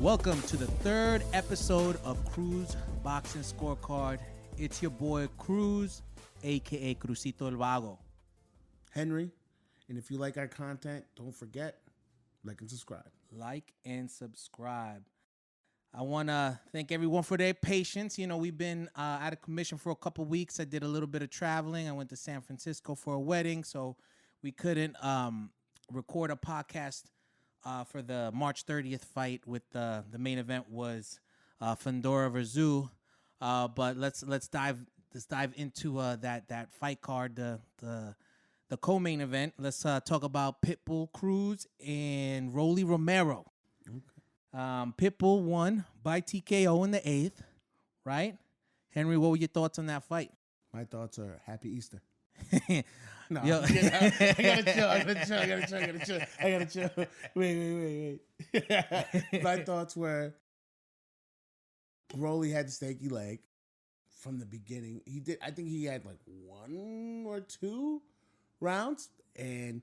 Welcome to the third episode of Cruz Boxing Scorecard. It's your boy Cruz, a.k.a. Crucito el Vago. Henry, and if you like our content, don't forget, like and subscribe. Like and subscribe. I want to thank everyone for their patience. You know, we've been out of commission for a couple weeks. I did a little bit of traveling. I went to San Francisco for a wedding, so we couldn't record a podcast for the March 30th fight. With the main event was Fundora versus Tszyu. But let's dive into that fight card, the co-main event. Let's talk about Pitbull Cruz and Rolando Romero. Okay. Pitbull won by TKO in the 8th, right? Henry, what were your thoughts on that fight? My thoughts are Happy Easter. No, I gotta chill. Wait. My thoughts were Rolly had the stanky leg from the beginning. I think he had like 1 or 2 rounds, and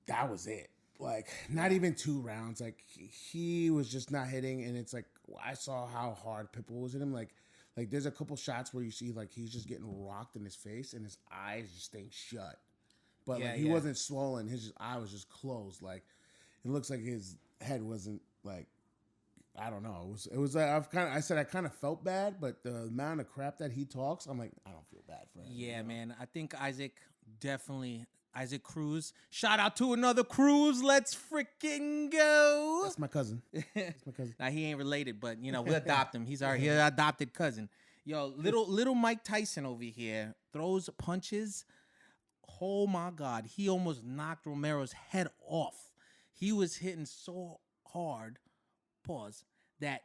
that was it. Like, not even 2 rounds. Like, he was just not hitting, and it's like, I saw how hard Pitbull was hitting him. Like there's a couple shots where you see, like, he's just getting rocked in his face, and his eyes just staying shut. But, he wasn't swollen. His eye was just closed. Like, it looks like his head wasn't, like, I don't know. It was like, I kind of felt bad, but the amount of crap that he talks, I'm like, I don't feel bad for him. Yeah, man. I think Isaac Cruz. Shout out to another Cruz. Let's freaking go. That's my cousin. Now, he ain't related, but, you know, we'll adopt him. He's our adopted cousin. Yo, little Mike Tyson over here throws punches. Oh, my God. He almost knocked Romero's head off. He was hitting so hard, that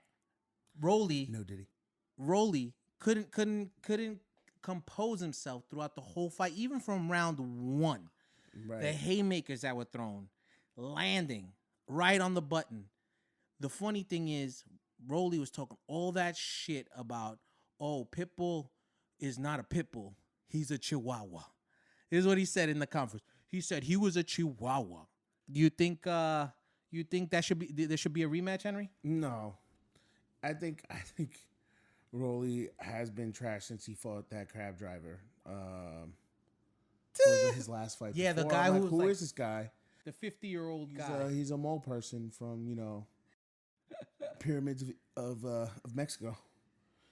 Rolly couldn't compose himself throughout the whole fight, even from round 1. Right. The haymakers that were thrown, landing right on the button. The funny thing is, Rolly was talking all that shit about, Pitbull is not a Pitbull. He's a Chihuahua. This is what he said in the conference. He said he was a Chihuahua. Do you think there should be a rematch, Henry? No. I think Rolly has been trash since he fought that crab driver. Was his last fight? Yeah, before. The guy who who is this guy? The 50-year-old guy. He's a mole person from pyramids of Mexico.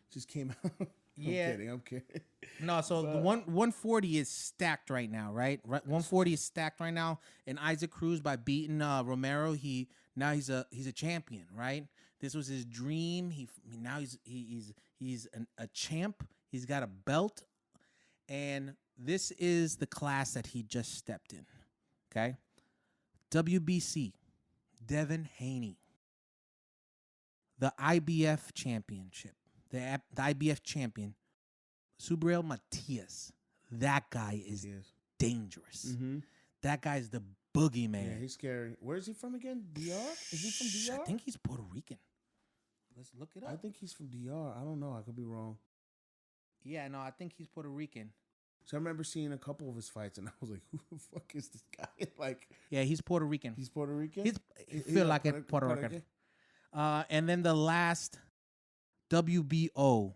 Just came out. I'm kidding. No, so the 140 is stacked right now, right? 140 is stacked right now, and Isaac Cruz, by beating Romero, he's a champion, right? This was his dream. He's a champ. He's got a belt, and this is the class that he just stepped in. Okay, WBC, Devin Haney, the IBF championship, the IBF champion, Subriel Matias. That guy is dangerous. Mm-hmm. That guy's the boogeyman. Yeah, he's scary. Where is he from again? DR? Is he from DR? I think he's Puerto Rican. Let's look it up. I think he's from DR. I don't know. I could be wrong. Yeah, no, I think he's Puerto Rican. So I remember seeing a couple of his fights, and I was like, "Who the fuck is this guy?" Like, yeah, he's Puerto Rican. He's Puerto Rican. He feel like a Puerto Rican. And then the last WBO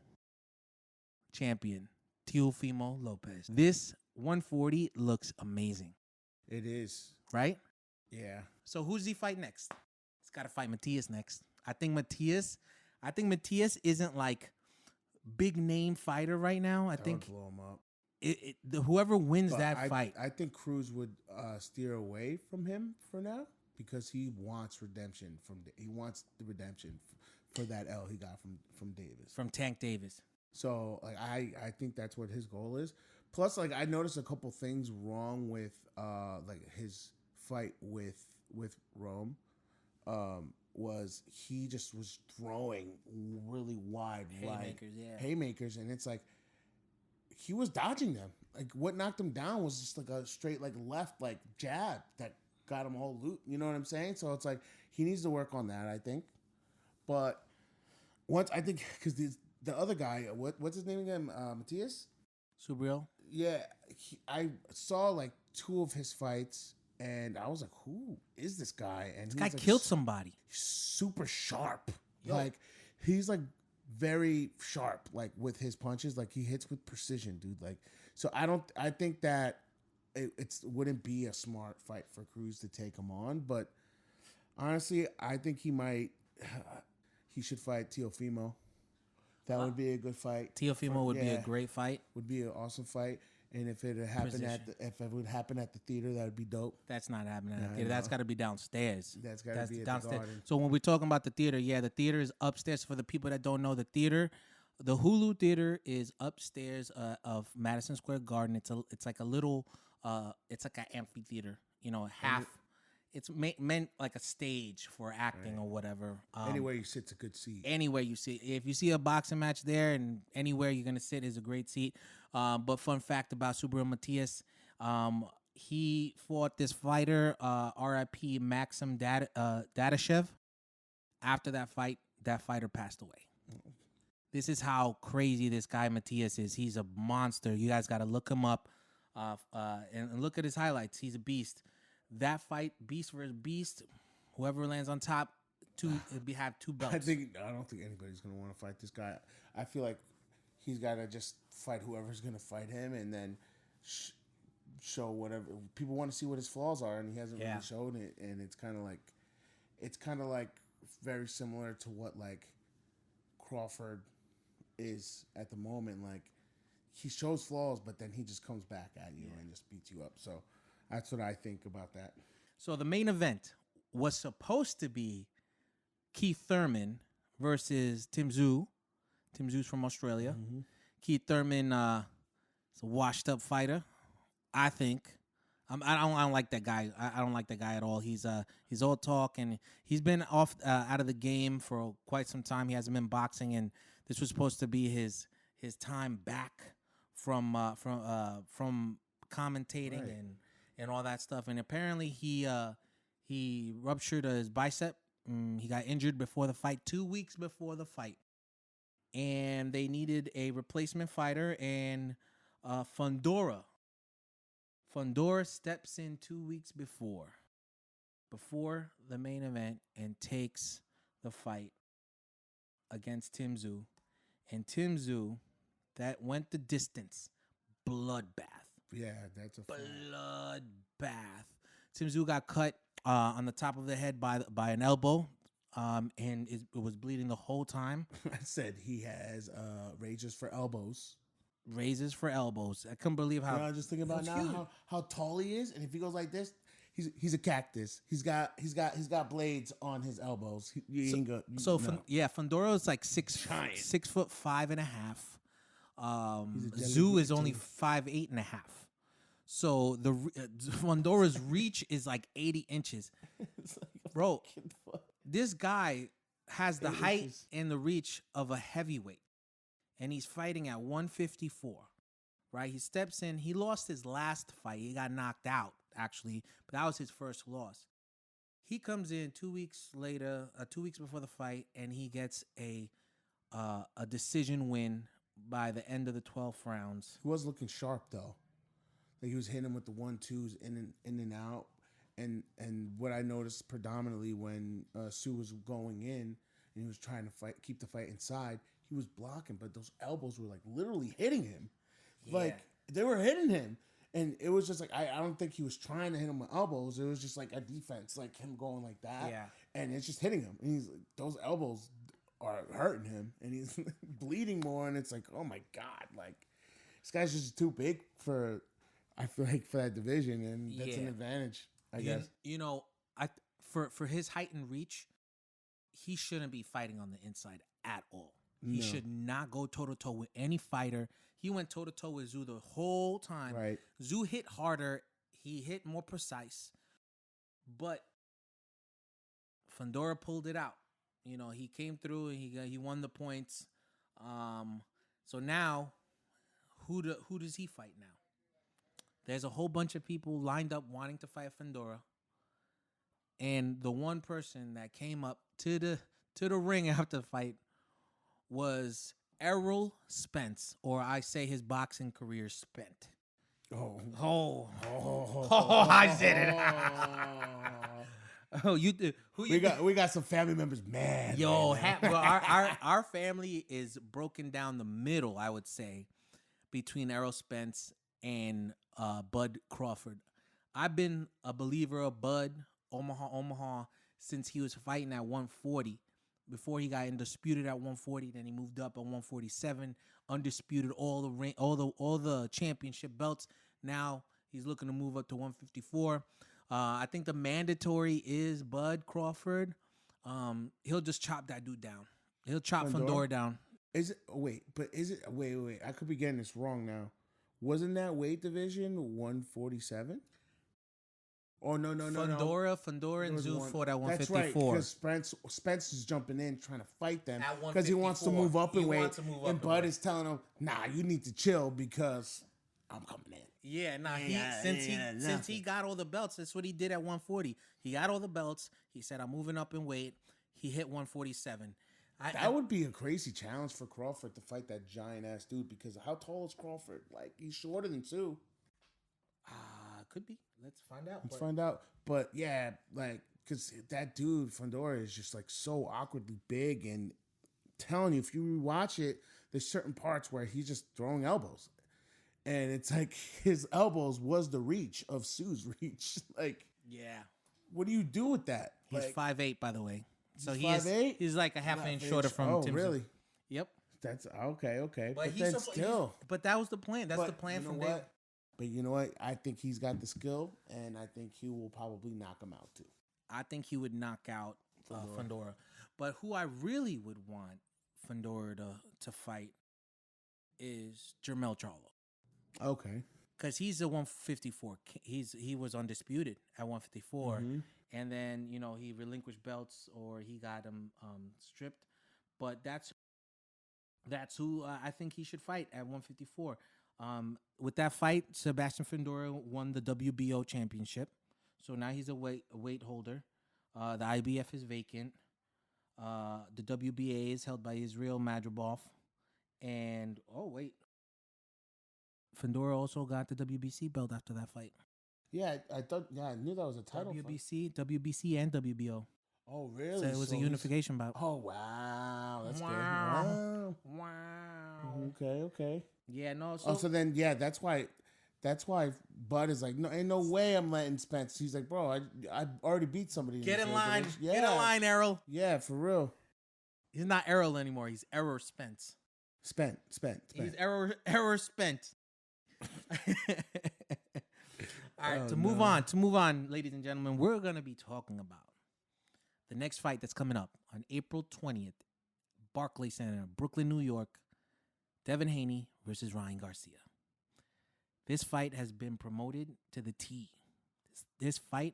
champion, Teofimo Lopez. This 140 looks amazing. It is. Right? Yeah. So who's he fight next? He's got to fight Matias next. I think Matias isn't like big name fighter right now. I think would blow him up. Whoever wins that fight. I think Cruz would steer away from him for now because he wants redemption he wants the redemption for that L he got from Davis. From Tank Davis. So like I think that's what his goal is. Plus, like, I noticed a couple things wrong with like his fight with Rome. Was he just was throwing really wide haymakers, and it's like he was dodging them. Like, what knocked him down was just like a straight like left like jab that got him all loot. You know what I'm saying? So it's like he needs to work on that, I think. But once I think because the other guy, what's his name again? Matias Subriel. Yeah, I saw like 2 of his fights, and I was like, "Who is this guy?" And this guy killed somebody. He's super sharp. Yo. Like he's like very sharp, like with his punches. Like he hits with precision, dude. Like so, I think that it wouldn't be a smart fight for Cruz to take him on. But honestly, I think he might. He should fight Teofimo. That would be a good fight. Teofimo would be a great fight. Would be an awesome fight. And if it happened if it would happen at the theater, that would be dope. That's not happening at the theater. That's got to be downstairs. That's got to be downstairs. The Garden. So when we're talking about the theater, the theater is upstairs. For the people that don't know, the Hulu Theater is upstairs of Madison Square Garden. It's like a little, it's like an amphitheater. Half. It's meant like a stage for acting or whatever. Anywhere you sit's a good seat. Anywhere you sit. If you see a boxing match there and anywhere you're going to sit is a great seat. But fun fact about Subriel Matias, he fought this fighter, RIP Maxim Dadashev. After that fight, that fighter passed away. This is how crazy this guy Matias is. He's a monster. You guys got to look him up and look at his highlights. He's a beast. That fight, beast versus beast, whoever lands on top, have 2 belts. I don't think anybody's gonna want to fight this guy. I feel like he's got to just fight whoever's gonna fight him, and then show whatever people want to see what his flaws are, and he hasn't really shown it. And it's kind of like very similar to what like Crawford is at the moment. Like he shows flaws, but then he just comes back at you and just beats you up. So. That's what I think about that. So the main event was supposed to be Keith Thurman versus Tim Tszyu. Tim Tszyu from Australia. Mm-hmm. Keith Thurman is a washed-up fighter, I think. I don't like that guy. I don't like that guy at all. He's all talk, and he's been out of the game for quite some time. He hasn't been boxing, and this was supposed to be his time back from commentating and all that stuff. And apparently he ruptured his bicep. He got injured before the fight, 2 weeks before the fight. And they needed a replacement fighter, and Fundora steps in 2 weeks before the main event and takes the fight against Tim Tszyu. And Tim Tszyu, that went the distance, bloodbath. Yeah, that's a bloodbath. Tim Tszyu got cut on the top of the head by an elbow, and it was bleeding the whole time. I said he has raises for elbows. Raises for elbows. I couldn't believe how. I'm just thinking about now how tall he is, and if he goes like this, he's a cactus. He's got blades on his elbows. Fundora is like 6'5.5". Tszyu is only 5'8.5". So the Fundora's reach is like 80 inches. Bro, this guy has the height and the reach of a heavyweight. And he's fighting at 154, right? He steps in. He lost his last fight. He got knocked out, actually. But that was his first loss. He comes in 2 weeks later, 2 weeks before the fight, and he gets a decision win by the end of the 12th rounds. He was looking sharp, though. Like he was hitting him with the 1-2s in and out. And what I noticed predominantly when Tszyu was going in and he was trying to keep the fight inside, he was blocking, but those elbows were like literally hitting him. Yeah. Like they were hitting him. And it was just like, I don't think he was trying to hit him with elbows. It was just like a defense, like him going like that. Yeah. And it's just hitting him. And he's like, those elbows are hurting him. And he's bleeding more. And it's like, oh my God. Like, this guy's just too big I feel like, for that division. And that's an advantage, I guess. For his height and reach, he shouldn't be fighting on the inside at all. He should not go toe-to-toe with any fighter. He went toe-to-toe with Tszyu the whole time. Right. Tszyu hit harder. He hit more precise. But Fundora pulled it out. He came through and he won the points. So now, who does he fight now? There's a whole bunch of people lined up wanting to fight Fundora. And the one person that came up to the ring after the fight was Errol Spence, or I say his boxing career spent. Oh, I said it. Oh, who you We got some family members mad. Yo, right now. well, our family is broken down the middle, I would say, between Errol Spence and Bud Crawford. I've been a believer of Bud Omaha since he was fighting at 140. Before he got undisputed at 140, then he moved up at 147, undisputed all the championship belts. Now he's looking to move up to 154. I think the mandatory is Bud Crawford. He'll just chop that dude down. He'll chop Fundora down. Is it wait? I could be getting this wrong now. Wasn't that weight division 147? Oh no. Fundora and Tszyu fought at 154. That's right, because Spence is jumping in trying to fight them At because he wants to move up in weight, wants to move up and in Bud weight. is telling him, "Nah, you need to chill because I'm coming in." Yeah, Yeah, since he got all the belts, that's what he did at 140. He got all the belts. He said, "I'm moving up in weight." He hit 147. That would be a crazy challenge for Crawford to fight that giant ass dude, because how tall is Crawford? Like, he's shorter than Tszyu. Could be. Let's find out. Let's find out. But yeah, like, because that dude Fundora is just like so awkwardly big, and telling you, if you rewatch it, there's certain parts where he's just throwing elbows, and it's like his elbows was the reach of Tszyu's reach. Like, Yeah. what do you do with that? He's Like, 5'8", by the way. So He's he's 5'8"? he's like a half inch shorter from Oh, Tim Tszyu. really? Yep. That's okay. But he's then supposed- still. But that was the plan. That's But the plan you from know day. what? But you know what? I think he's got the skill, and I think he will probably knock him out too. I think he would knock out Fundora. But who I really would want Fundora to fight is Jermell Charlo. Okay. Because he's a 154. He was undisputed at 154. Mhm. And then, he relinquished belts or he got him stripped. But that's who I think he should fight at 154. With that fight, Sebastian Fundora won the WBO championship. So now he's a weight holder. The IBF is vacant. The WBA is held by Israel Madribov. And, Fundora also got the WBC belt after that fight. Yeah, I knew that was a title fight. WBC and WBO. Oh, really? So it was a he's- unification bout. Oh, wow. That's Wow. good. Wow. Wow. Okay. Yeah, no. So then, yeah, that's why Bud is like, no, ain't no way I'm letting Spence. He's like, bro, I already beat somebody. Get this in weight line. division." Get in line, Errol. Yeah, for real. He's not Errol anymore. He's Error Spence. Spent. He's Error Spent. All right, Oh, to move no. on, ladies and gentlemen, we're going to be talking about the next fight that's coming up on April 20th, Barclays Center, Brooklyn, New York. Devin Haney versus Ryan Garcia. This fight has been promoted to the T. This fight,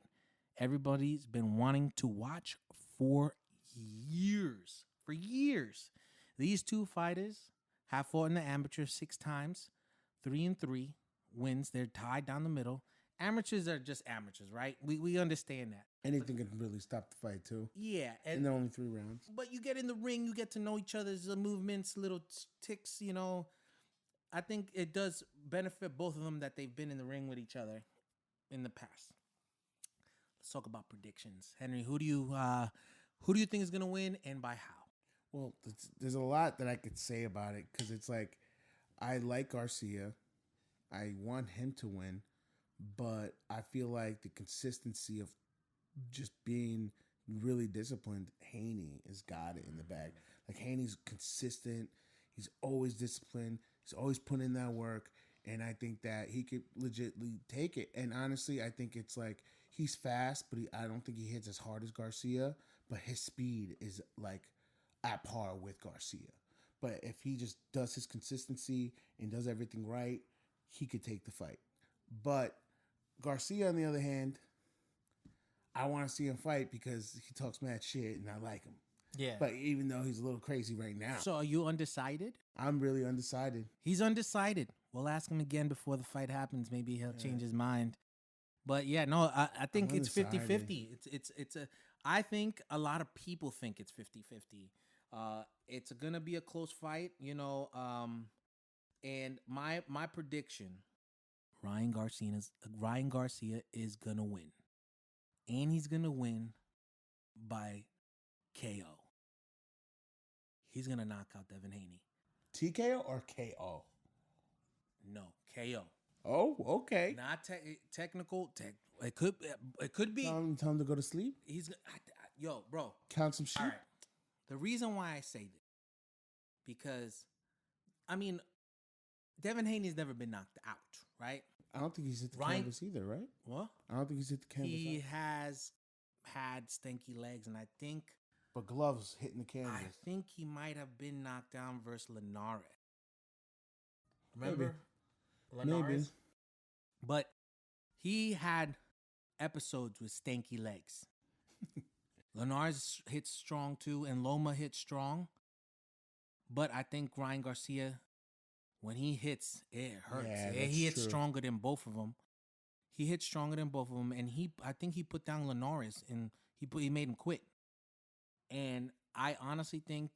everybody's been wanting to watch for years. For years. These two fighters have fought in the amateur 6 times, 3-3 wins. They're tied down the middle. Amateurs are just amateurs, right? We understand that. Anything can really stop the fight, too. Yeah. And they're only 3 rounds. But you get in the ring, you get to know each other's movements, little ticks, I think it does benefit both of them that they've been in the ring with each other in the past. Let's talk about predictions. Henry, who do you think is going to win and by how? Well, there's a lot that I could say about it, because it's like, I like Garcia. I want him to win, but I feel like the consistency of just being really disciplined, Haney has got it in the bag. Like, Haney's consistent. He's always disciplined. He's always putting in that work. And I think that he could legitimately take it. And honestly, I think it's like, he's fast, but I don't think he hits as hard as Garcia. But his speed is like at par with Garcia. But if he just does his consistency and does everything right, he could take the fight. But Garcia, on the other hand, I want to see him fight because he talks mad shit and I like him. Yeah. But even though he's a little crazy right now. So are you undecided? I'm really undecided. He's undecided. We'll ask him again before the fight happens. Maybe he'll change his mind. But yeah, no, I think I'm it's 50-50. I think a lot of people think it's 50-50. It's gonna be a close fight, and my prediction, Ryan Garcia is gonna win. And he's gonna win by KO. He's going to knock out Devin Haney. TKO or KO? No, KO. Oh, okay. Not technical. It could be. Tell him to go to sleep. Yo, bro. Count some sheep. All right. The reason why I say this, because, I mean, Devin Haney's never been knocked out, right? I don't think he's hit the canvas either, right? What? I don't think he's hit the canvas. He has had stinky legs, and I think... But gloves hitting the canvas. I think he might have been knocked down versus Linares. Remember? Linares? Maybe. But he had episodes with stanky legs. Linares hits strong too, and Loma hits strong. But I think Ryan Garcia, when he hits, it hurts. Yeah, he hits true. stronger than both of them. And I think he put down Linares, and he made him quit. And I honestly think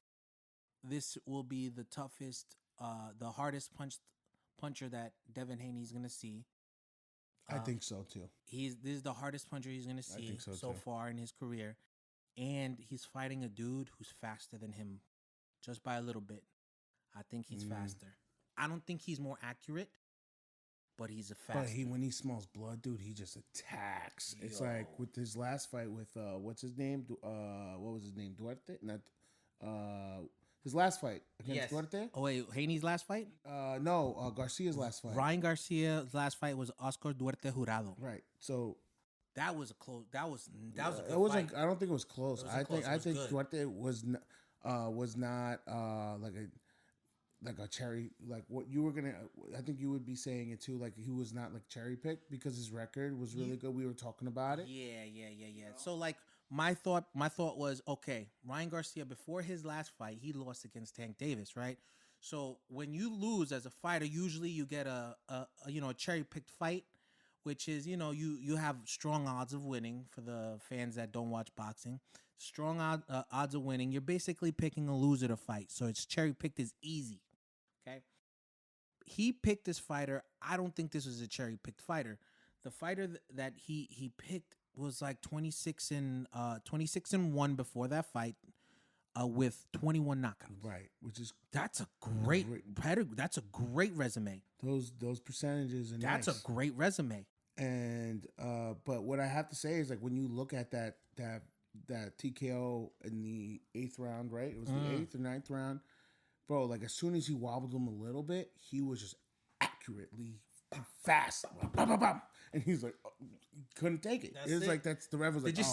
this will be the toughest, the hardest puncher that Devin Haney's gonna see. I think so too. This is the hardest puncher he's gonna see so too. far in his career, and he's fighting a dude who's faster than him, just by a little bit. I think he's faster. I don't think he's more accurate, but he's a faster. But when he smells blood, dude, he just attacks. Yo. It's like with his last fight with what's his name? What was his name? Duarte? Not his last fight against Duarte. Oh wait, Haney's last fight? No, Garcia's last fight. Ryan Garcia's last fight was Oscar Duarte Jurado. Right. So that was a close. That was a good it wasn't. fight. I don't think it was close. I think good. Duarte was not like a cherry, like what you were gonna. I think you would be saying it too. Like he was not like cherry picked because his record was really good. We were talking about it. Yeah. So like my thought was, okay, Ryan Garcia before his last fight, he lost against Tank Davis, right? So when you lose as a fighter, usually you get a cherry picked fight, which is you have strong odds of winning. For the fans that don't watch boxing, strong odds of winning. You're basically picking a loser to fight, so it's cherry picked is easy. Okay, he picked this fighter. I don't think this was a cherry picked fighter. The fighter that he picked was like 26-1 before that fight, with 21 knockouts. Right, That's a great pedigree. That's a great resume. Those percentages are That's nice. a great resume. And but what I have to say is, like, when you look at that TKO in the 8th round, right? It was the 8th or 9th round, bro. Like, as soon as he wobbled him a little bit, he was just accurately fast, like, bam, bam, bam. And he's like, couldn't take it. It was like the ref was like, Did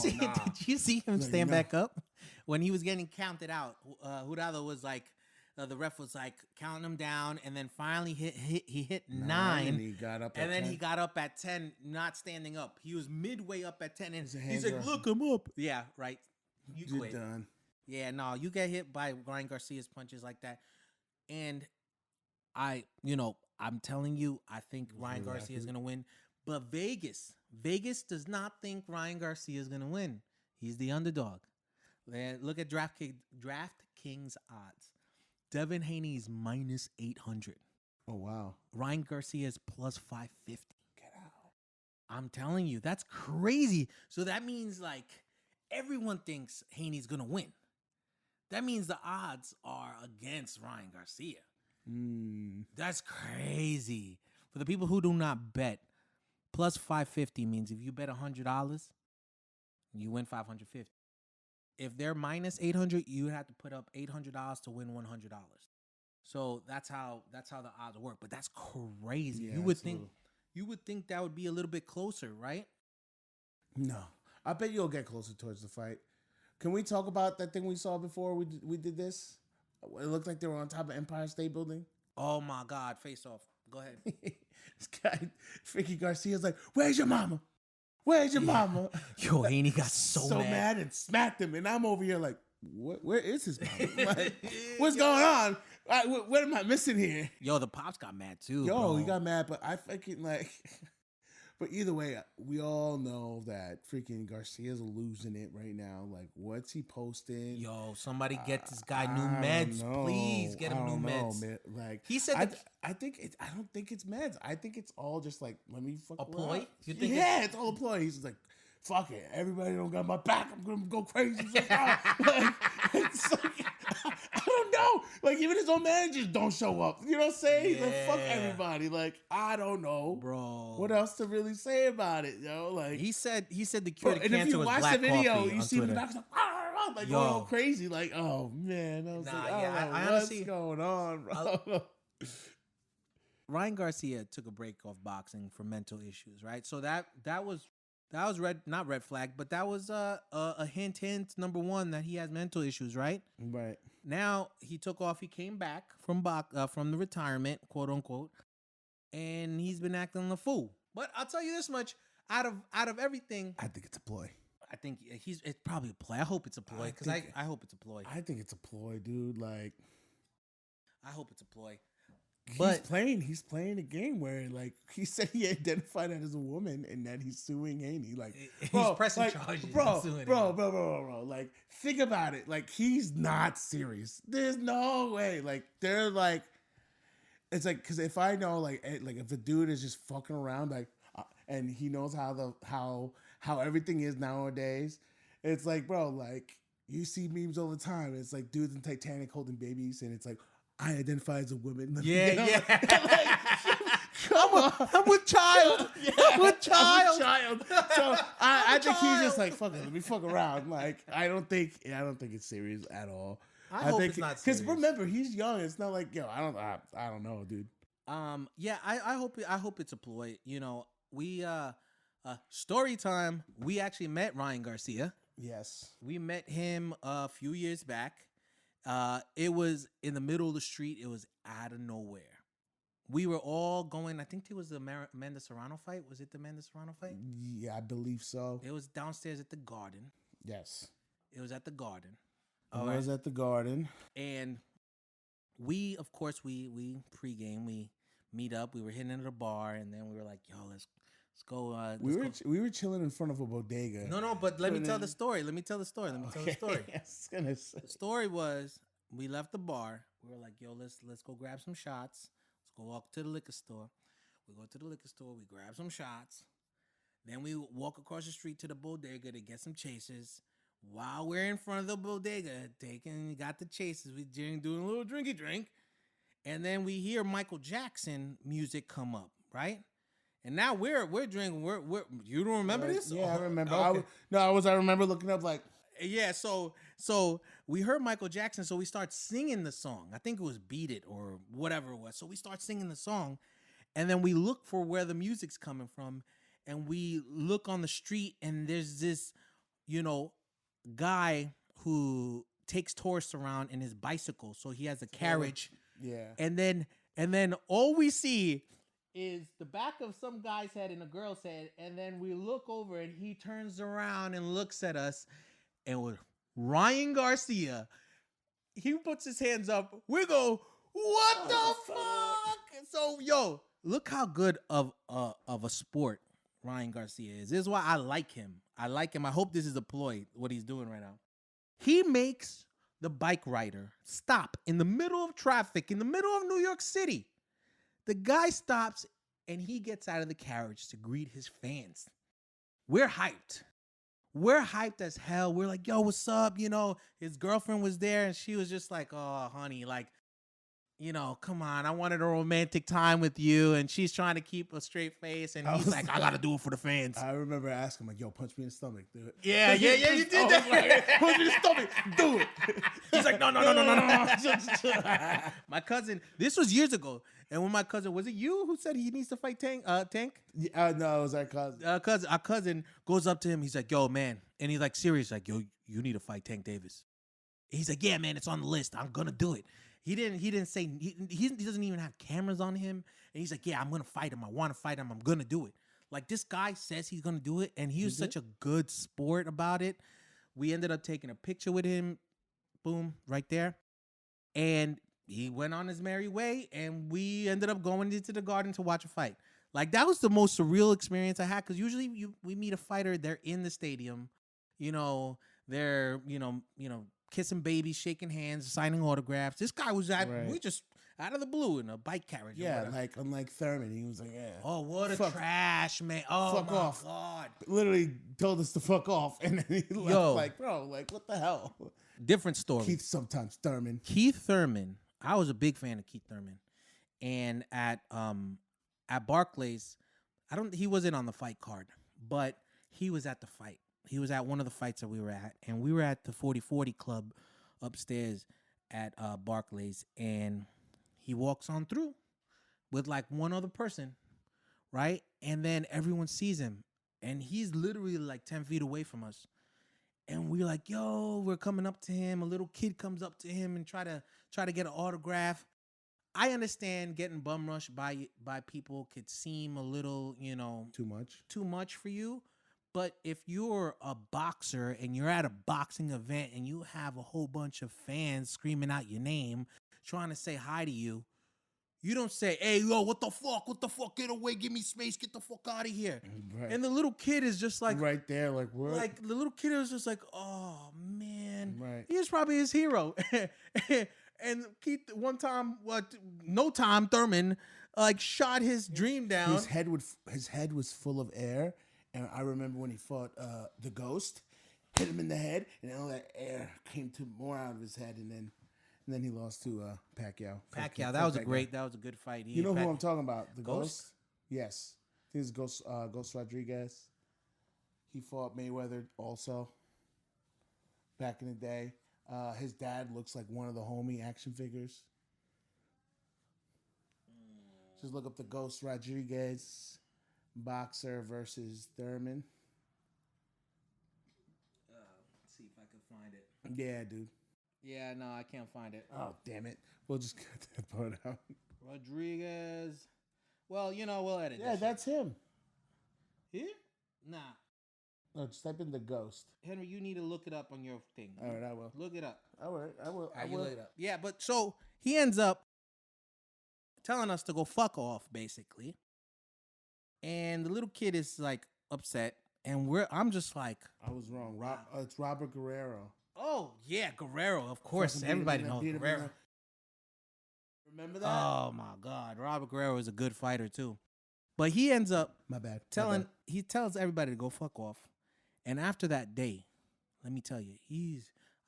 you see him stand back up when he was getting counted out? Jurado was like, the ref was like counting him down, and then finally he hit 9, and he got up, and then 10. he got up at 10, not standing up. He was midway up at 10, and he's like, "Look him up." Yeah, right. You're quit. done. Yeah, no, you get hit by Ryan Garcia's punches like that, and I'm telling you, I think Ryan Garcia is gonna win. But Vegas does not think Ryan Garcia is gonna win. He's the underdog. Look at DraftKings odds. Devin Haney is minus 800. Oh, wow. Ryan Garcia is plus 550. Get out. I'm telling you, that's crazy. So that means like everyone thinks Haney's gonna win. That means the odds are against Ryan Garcia. That's crazy. For the people who do not bet, plus 550 means if you bet $100, you win $550. If they're minus 800, you would have to put up $800 to win $100. So that's how the odds work. But that's crazy. Yeah, you would think that would be a little bit closer, right? No, I bet you'll get closer towards the fight. Can we talk about that thing we saw before we did this? It looked like they were on top of Empire State Building. Oh my God, face off. Go ahead. This guy, Ricky Garcia's like, "Where's your mama? Where's your mama?" Yo, Haney got so mad and smacked him, and I'm over here like, where is his mama? Like, what's going on? What am I missing here? Yo, the pops got mad too. Yo, bro. he got mad, but I fucking like. But either way, we all know that freaking Garcia's losing it right now. Like, what's he posting? Yo, somebody get this guy new meds, please. Get him new meds. Man. Like, he said, I don't think it's meds. I think it's all just like, let me fuck a ploy. You think? Yeah, it's all a ploy. He's like, fuck it, everybody don't got my back. I'm gonna go crazy. It's like, oh, it's like, I don't know. Like even his own managers don't show up. You know what I'm saying? He's like, fuck everybody. Like I don't know, bro. What else to really say about it? Like he said the cure to and cancer if you was watch black the video, coffee you on see Twitter. the doctor's like going all crazy. Like oh man, I was like, I what's honestly, going on, bro? Ryan Garcia took a break off boxing for mental issues, right? So that was not red flag, but that was a hint number one that he has mental issues, right? Right. Now he took off. He came back from the retirement, quote unquote, and he's been acting a fool. But I'll tell you this much: out of everything, I think it's a ploy. I think it's probably a ploy. I hope it's a ploy because I hope it's a ploy. I think it's a ploy, dude. Like I hope it's a ploy. He's playing a game where like he said he identified it as a woman and that he's suing Haney. Like he's pressing charges. Bro. Like think about it. Like he's not serious. There's no way. Like they're like, it's like because if I know like if the dude is just fucking around like and he knows how everything is nowadays, it's like bro like you see memes all the time. It's like dudes in Titanic holding babies and it's like. I identify as a woman. Yeah, like, come on. I'm with child. I'm with child. So I think he's just like, fuck it, let me fuck around. Like, I don't think it's serious at all. I hope think it's not serious. Because remember, he's young. It's not like, I don't know, dude. Yeah, I hope it's a ploy. You know, we story time. We actually met Ryan Garcia. Yes. We met him a few years back. It was in the middle of the street. It was out of nowhere. We were all going. I think it was the Amanda Serrano fight. Was it the Amanda Serrano fight? Yeah, I believe so. It was downstairs at the Garden. Yes. It was at the Garden. It was at the Garden. And we, of course, we pregame. We meet up. We were hitting into the bar, and then we were like, "Yo, let's go." We were chilling in front of a bodega. No, but let me tell the story. Let me tell the story. The story was we left the bar. We were like, "Yo, let's go grab some shots. Let's go walk to the liquor store." We go to the liquor store. We grab some shots. Then we walk across the street to the bodega to get some chasers. While we're in front of the bodega, got the chasers. We doing a little drinky drink, and then we hear Michael Jackson music come up, right? And now we're drinking. We're you don't remember this? Yeah, I remember. Okay. I remember looking up like. Yeah, so we heard Michael Jackson, so we start singing the song. I think it was Beat It or whatever it was. So we start singing the song, and then we look for where the music's coming from, and we look on the street, and there's this, guy who takes tourists around in his bicycle. So he has a carriage. Yeah. And then all we see is the back of some guy's head and a girl's head, and then we look over and he turns around and looks at us, and with Ryan Garcia, he puts his hands up. We go, what the fuck? So look how good of a sport Ryan Garcia is. This is why I like him. I hope this is a ploy, what he's doing right now. He makes the bike rider stop in the middle of traffic, in the middle of New York City. The guy stops and he gets out of the carriage to greet his fans. We're hyped. We're hyped as hell. We're like, yo, what's up? His girlfriend was there and she was just like, oh, honey, like, come on. I wanted a romantic time with you. And she's trying to keep a straight face. And he's like, I got to do it for the fans. I remember asking him, like, yo, punch me in the stomach, dude. Yeah, you did that. Like, punch me in the stomach. Do it. He's like, no. My cousin, this was years ago. And when my cousin, was it you who said he needs to fight Tank? Yeah, no, it was our cousin. Our cousin goes up to him. He's like, yo, man. And he's like, serious. Like, yo, you need to fight Tank Davis. He's like, yeah, man, it's on the list. I'm going to do it. He didn't say, he doesn't even have cameras on him. And he's like, yeah, I'm going to fight him. I want to fight him. I'm going to do it. Like, this guy says he's going to do it. And he was such a good sport about it. We ended up taking a picture with him. Boom, right there. And he went on his merry way. And we ended up going into the Garden to watch a fight. Like, that was the most surreal experience I had. Because usually we meet a fighter, they're in the stadium. They're, kissing babies, shaking hands, signing autographs. This guy was at, out of the blue in a bike carriage. or Yeah, whatever. like unlike Thurman, he was like, yeah. Oh, what a Fuck- trash, man. Oh, fuck my off. God. Literally told us to fuck off, and then he left. Yo. Like, bro, like what the hell? Different story. Sometimes Thurman. Keith Thurman, I was a big fan of Keith Thurman. And at Barclays, he wasn't on the fight card, but he was at the fight. He was at one of the fights that we were at, and we were at the 40-40 club upstairs at Barclays, and he walks on through with like one other person, right? And then everyone sees him, and he's literally like 10 feet away from us. And we're like, yo, we're coming up to him. A little kid comes up to him and try to get an autograph. I understand getting bum rushed by people could seem a little, Too much for you. But if you're a boxer and you're at a boxing event and you have a whole bunch of fans screaming out your name, trying to say hi to you, you don't say, hey, yo, what the fuck, get away, give me space, get the fuck out of here. Right. And the little kid is just like, right there, like what? like the little kid was just like, oh, man. Right. He was probably his hero. And Keith, Thurman, like shot his dream down. His head was full of air, and I remember when he fought the Ghost, hit him in the head, and all that air came to more out of his head, and then he lost to Pacquiao. That was a good fight. You know who I'm talking about? The Ghost? Yes, I think it's Ghost Rodriguez. He fought Mayweather also back in the day. His dad looks like one of the homie action figures. Just look up the Ghost Rodriguez boxer versus Thurman. Let's see if I can find it. Yeah, dude. Yeah, no, I can't find it. Oh, damn it. We'll just cut that part out. Rodriguez. Well, we'll edit Yeah, this. that's him. Here? Nah. No, just type in the Ghost. Henry, you need to look it up on your thing. All right, I will. Look it up. All right, I will. I You will. look it up. Yeah, but so he ends up telling us to go fuck off, basically. And the little kid is like upset, and I'm just like, I was wrong. It's Robert Guerrero. oh yeah, Guerrero, of course. Fucking Everybody beat knows him in Guerrero. Remember that? Oh my God, Robert Guerrero is a good fighter too. But he ends up My bad. he tells everybody to go fuck off. And after that day, let me tell you,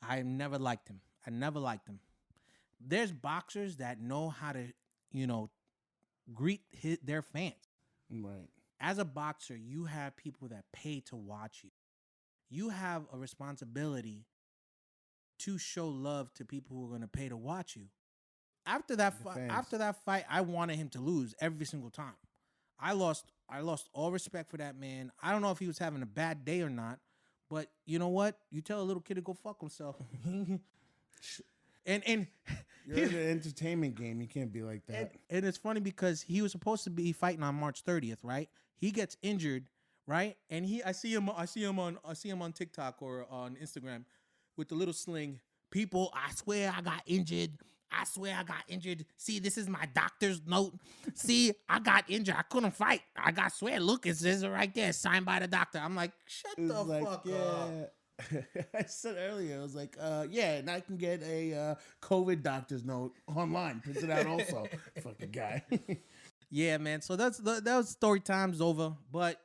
I never liked him. There's boxers that know how to, greet their fans. Right. As a boxer, you have people that pay to watch you. You have a responsibility to show love to people who are going to pay to watch you. After that fight, I wanted him to lose every single time. I lost all respect for that man. I don't know if he was having a bad day or not, but you know what? You tell a little kid to go fuck himself. and You're in an entertainment game. You can't be like that. And it's funny because he was supposed to be fighting on March 30th, right? He gets injured, right? And I see him on TikTok or on Instagram with the little sling. People, I swear I got injured. See, this is my doctor's note. See, I got injured. I couldn't fight. I swear, look, it says it right there, signed by the doctor. I'm like, shut the fuck up. I said earlier, I was like, yeah, and I can get a COVID doctor's note online. Print it out also. Fucking guy. Yeah, man. So that was story time's over. But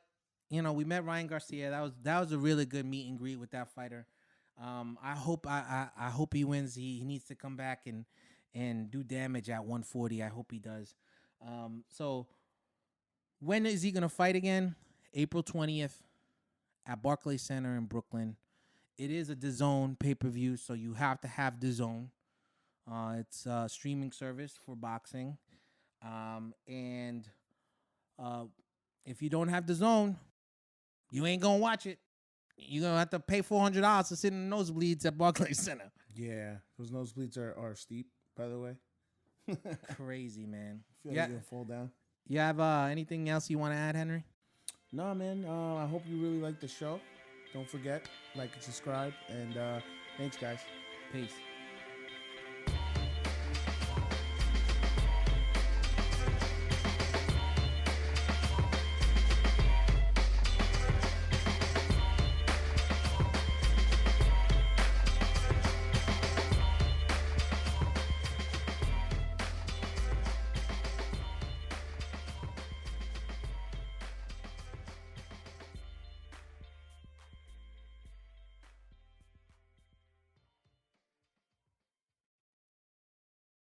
we met Ryan Garcia. That was a really good meet and greet with that fighter. I hope he wins. He needs to come back and do damage at 140. I hope he does. So when is he gonna fight again? April 20th at Barclays Center in Brooklyn. It is a DAZN pay-per-view, so you have to have DAZN. It's a streaming service for boxing. And if you don't have DAZN, you ain't gonna watch it. You're gonna have to pay $400 to sit in the nosebleeds at Barclays Center. Yeah, those nosebleeds are steep, by the way. Crazy, man. Feel like you're gonna fall down. You have anything else you want to add, Henry? No, man. I hope you really like the show. Don't forget, like and subscribe. And thanks, guys. Peace.